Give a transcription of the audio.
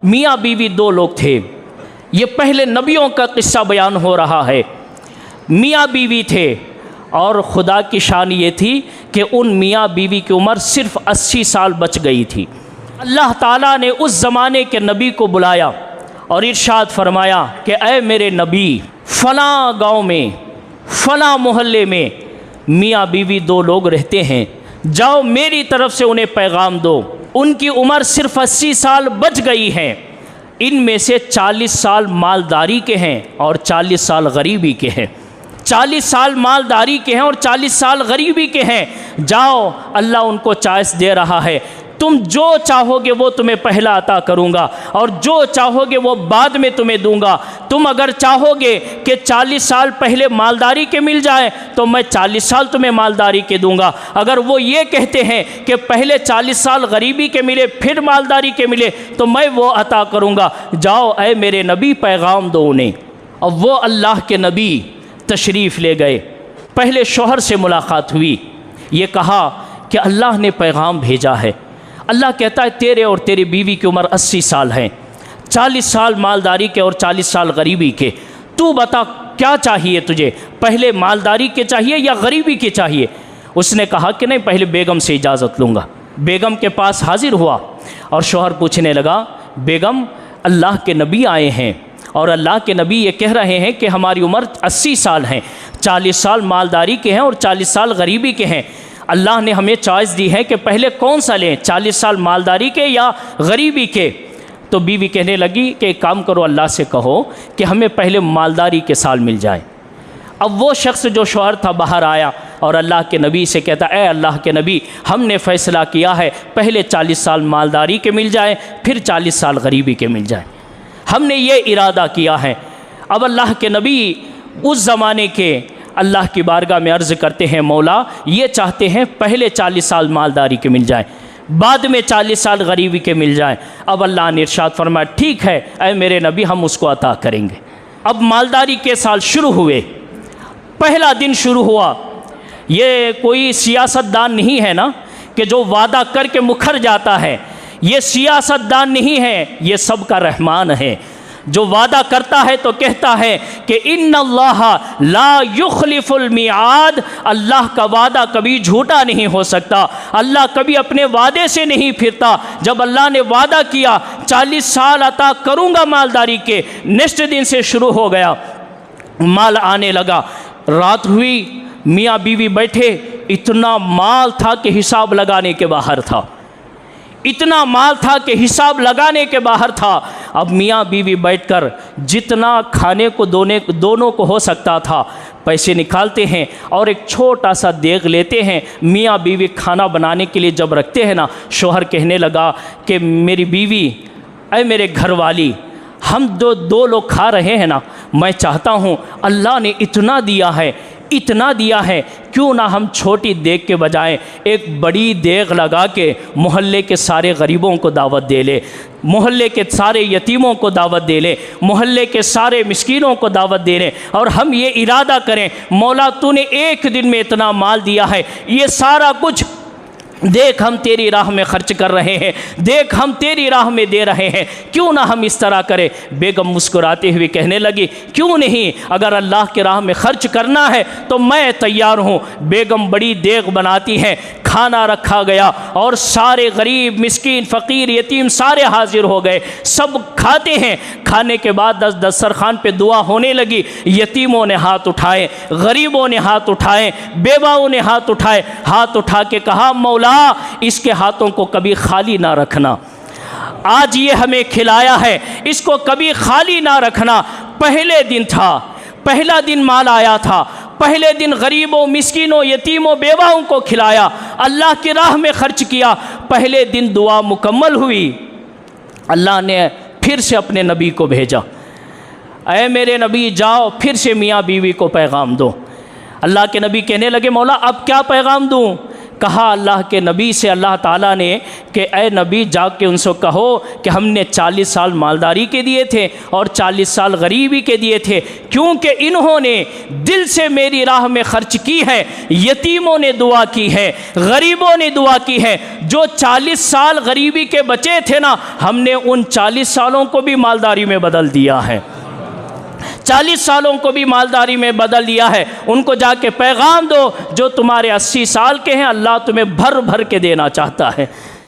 मियाँ बीवी दो लोग थे। ये पहले नबियों का किस्सा बयान हो रहा है। मियाँ बीवी थे और खुदा की शान ये थी कि उन मियाँ बीवी की उम्र सिर्फ़ 80 साल बच गई थी। अल्लाह ताला ने उस ज़माने के नबी को बुलाया और इरशाद फरमाया कि ऐ मेरे नबी, फ़लाँ गाँव में फ़लाँ मोहल्ले में मियाँ बीवी दो लोग रहते हैं, जाओ मेरी तरफ़ से उन्हें पैगाम दो। उनकी उम्र सिर्फ़ 80 साल बच गई है। इनमें से 40 साल मालदारी के हैं और 40 साल गरीबी के हैं। 40 साल मालदारी के हैं और 40 साल गरीबी के हैं। जाओ, अल्लाह उनको चॉइस दे रहा है, तुम जो चाहोगे वो तुम्हें पहला अता करूँगा और जो चाहोगे वो बाद में तुम्हें दूंगा। तुम अगर चाहोगे कि 40 साल पहले मालदारी के मिल जाए तो मैं 40 साल तुम्हें मालदारी के दूंगा। अगर वो ये कहते हैं कि पहले 40 साल गरीबी के मिले फिर मालदारी के मिले तो मैं वो अता करूँगा। जाओ ऐ मेरे नबी, पैगाम दो उन्हें। और वो अल्लाह के नबी तशरीफ़ ले गए। पहले शौहर से मुलाकात हुई, ये कहा कि अल्लाह ने पैगाम भेजा है। अल्लाह कहता है तेरे और तेरी बीवी की उम्र 80 साल है, 40 साल मालदारी के और 40 साल गरीबी के। तू बता क्या चाहिए तुझे, पहले मालदारी के चाहिए या गरीबी के चाहिए? उसने कहा कि नहीं, पहले बेगम से इजाज़त लूँगा। बेगम के पास हाजिर हुआ और शौहर पूछने लगा, बेगम अल्लाह के नबी आए हैं और अल्लाह के नबी ये कह रहे हैं कि हमारी उम्र 80 साल हैं, 40 साल मालदारी के हैं और 40 साल गरीबी के हैं। अल्लाह ने हमें चॉइस दी है कि पहले कौन सा लें, 40 साल मालदारी के या गरीबी के? तो बीवी कहने लगी कि एक काम करो, अल्लाह से कहो कि हमें पहले मालदारी के साल मिल जाए। अब वो शख्स जो शौहर था बाहर आया और अल्लाह के नबी से कहता, ऐ अल्लाह के नबी, हमने फ़ैसला किया है पहले 40 साल मालदारी के मिल जाए फिर 40 साल गरीबी के मिल जाए, हमने ये इरादा किया है। अब अल्लाह के नबी उस ज़माने के अल्लाह की बारगाह में अर्ज़ करते हैं, मौला ये चाहते हैं पहले 40 साल मालदारी के मिल जाए, बाद में 40 साल गरीबी के मिल जाए। अब अल्लाह ने इरशाद फरमाया, ठीक है ऐ मेरे नबी, हम उसको अता करेंगे। अब मालदारी के साल शुरू हुए, पहला दिन शुरू हुआ। ये कोई सियासतदान नहीं है ना कि जो वादा करके मुखर जाता है, ये सियासतदान नहीं है, ये सबका रहमान है जो वादा करता है तो कहता है कि इन्नल्लाह ला युखलिफुल मिआद, अल्लाह का वादा कभी झूठा नहीं हो सकता, अल्लाह कभी अपने वादे से नहीं फिरता। जब अल्लाह ने वादा किया 40 साल अता करूँगा मालदारी के, नेक्स्ट दिन से शुरू हो गया, माल आने लगा। रात हुई, मियाँ बीवी बैठे, इतना माल था कि हिसाब लगाने के बाहर था, इतना माल था कि हिसाब लगाने के बाहर था। अब मियाँ बीवी बैठकर जितना खाने को दोनों को हो सकता था पैसे निकालते हैं और एक छोटा सा देग लेते हैं। मियाँ बीवी खाना बनाने के लिए जब रखते हैं ना, शौहर कहने लगा कि मेरी बीवी, ऐ मेरे घर वाली, हम दो लोग खा रहे हैं ना, मैं चाहता हूँ अल्लाह ने इतना दिया है, इतना दिया है, क्यों ना हम छोटी देग के बजाय एक बड़ी देग लगा के मोहल्ले के सारे गरीबों को दावत दे ले, मोहल्ले के सारे यतीमों को दावत दे ले, मोहल्ले के सारे मिस्कीनों को दावत दे लें और हम ये इरादा करें, मौला तूने एक दिन में इतना माल दिया है, ये सारा कुछ देख हम तेरी राह में खर्च कर रहे हैं, देख हम तेरी राह में दे रहे हैं, क्यों ना हम इस तरह करें। बेगम मुस्कुराते हुए कहने लगी, क्यों नहीं, अगर अल्लाह के राह में खर्च करना है तो मैं तैयार हूँ। बेगम बड़ी देग बनाती हैं, खाना रखा गया और सारे गरीब मिस्कीन फ़कीर यतीम सारे हाजिर हो गए, सब खाते हैं। खाने के बाद दस्तरखान पे दुआ होने लगी। यतीमों ने हाथ उठाए, गरीबों ने हाथ उठाए, बेवाओं ने हाथ उठाए। हाथ उठा के कहा, मौला इसके हाथों को कभी खाली ना रखना, आज ये हमें खिलाया है, इसको कभी खाली ना रखना। पहले दिन था, पहला दिन माल आया था, पहले दिन गरीबों मिस्कीनों यतीमों बेवाओं को खिलाया, अल्लाह की राह में खर्च किया। पहले दिन दुआ मुकम्मल हुई, अल्लाह ने फिर से अपने नबी को भेजा, ऐ मेरे नबी जाओ फिर से मियाँ बीवी को पैगाम दो। अल्लाह के नबी कहने लगे, मौला अब क्या पैगाम दूँ? कहा अल्लाह के नबी से अल्लाह ताला ने कि ए नबी जाके के उनसे कहो कि हमने 40 साल मालदारी के दिए थे और 40 साल गरीबी के दिए थे, क्योंकि इन्होंने दिल से मेरी राह में खर्च की है, यतीमों ने दुआ की है, गरीबों ने दुआ की है। जो 40 साल गरीबी के बचे थे ना, हमने उन 40 सालों को भी मालदारी में बदल दिया है, 40 सालों को भी मालदारी में बदल दिया है। उनको जाके पैगाम दो, जो तुम्हारे 80 साल के हैं अल्लाह तुम्हें भर भर के देना चाहता है।